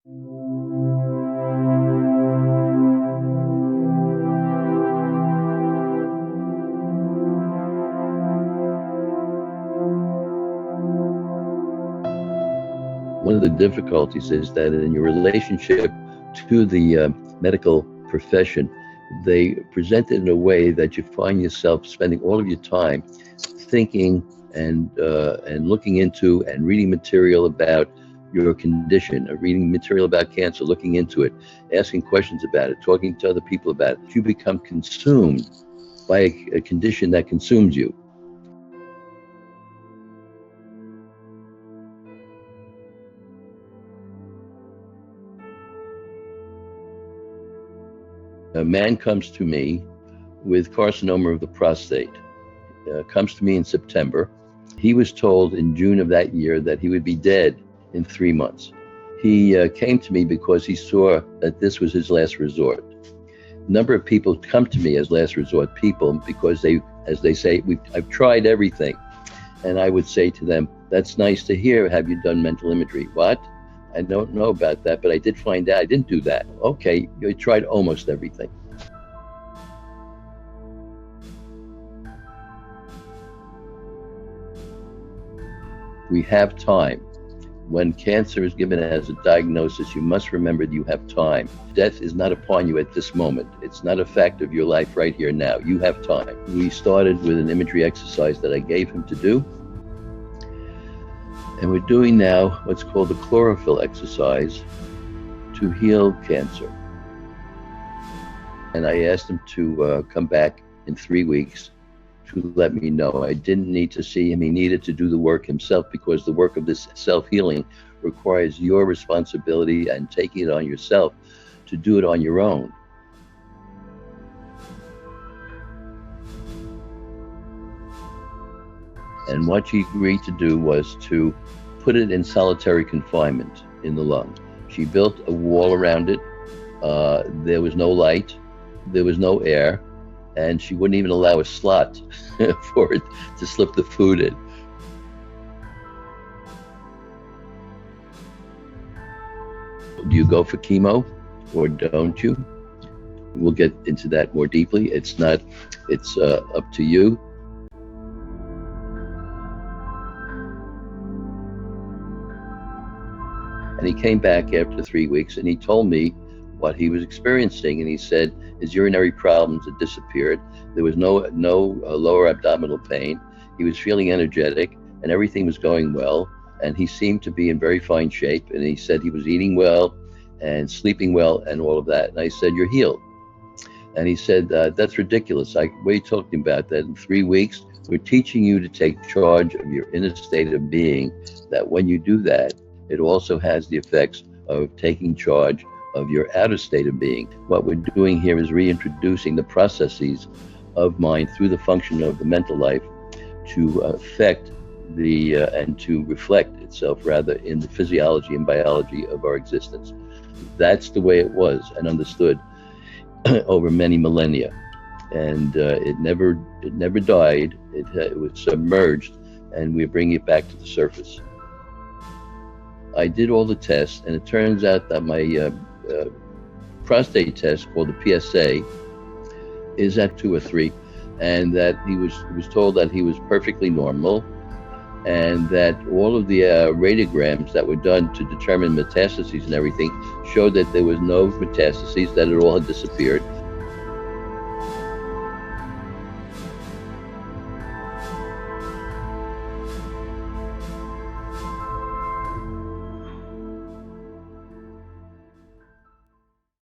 One of the difficulties is that in your relationship to the medical profession, they present it in a way that you find yourself spending all of your time thinking and looking into and reading material about your condition, reading material about cancer, looking into it, asking questions about it, talking to other people about it. You become consumed by a condition that consumes you. A man comes to me with carcinoma of the prostate. Comes to me in September. He was told in June of that year that he would be dead in 3 months. He came to me because he saw that this was his last resort. A number of people come to me as last resort people because they, as they say, I've tried everything. And I would say to them, that's nice to hear. Have you done mental imagery? What? I don't know about that, but I did find out I didn't do that. Okay, you tried almost everything. We have time. When cancer is given as a diagnosis, you must remember that you have time. Death is not upon you at this moment. It's not a fact of your life right here now. You have time. We started with an imagery exercise that I gave him to do. And we're doing now what's called the chlorophyll exercise to heal cancer. And I asked him to come back in 3 weeks to let me know. I didn't need to see him. He needed to do the work himself because the work of this self-healing requires your responsibility and taking it on yourself to do it on your own. And what she agreed to do was to put it in solitary confinement in the lung. She built a wall around it. There was no light, there was no air, and she wouldn't even allow a slot for it to slip the food in. Do you go for chemo or don't you? We'll get into that more deeply. It's up to you. And he came back after 3 weeks and he told me what he was experiencing. And he said his urinary problems had disappeared. There was no lower abdominal pain. He was feeling energetic and everything was going well. And he seemed to be in very fine shape. And he said he was eating well and sleeping well and all of that. And I said, you're healed. And he said, that's ridiculous. What are you talking about? That in 3 weeks, we're teaching you to take charge of your inner state of being, that when you do that, it also has the effects of taking charge of your outer state of being. What we're doing here is reintroducing the processes of mind through the function of the mental life to affect and to reflect itself rather in the physiology and biology of our existence. That's the way it was and understood over many millennia. And it never died. It was submerged, and we're bringing it back to the surface. I did all the tests, and it turns out that my prostate test, called the PSA, is at 2 or 3, and that he was told that he was perfectly normal, and that all of the radiograms that were done to determine metastases and everything showed that there was no metastases, that it all had disappeared,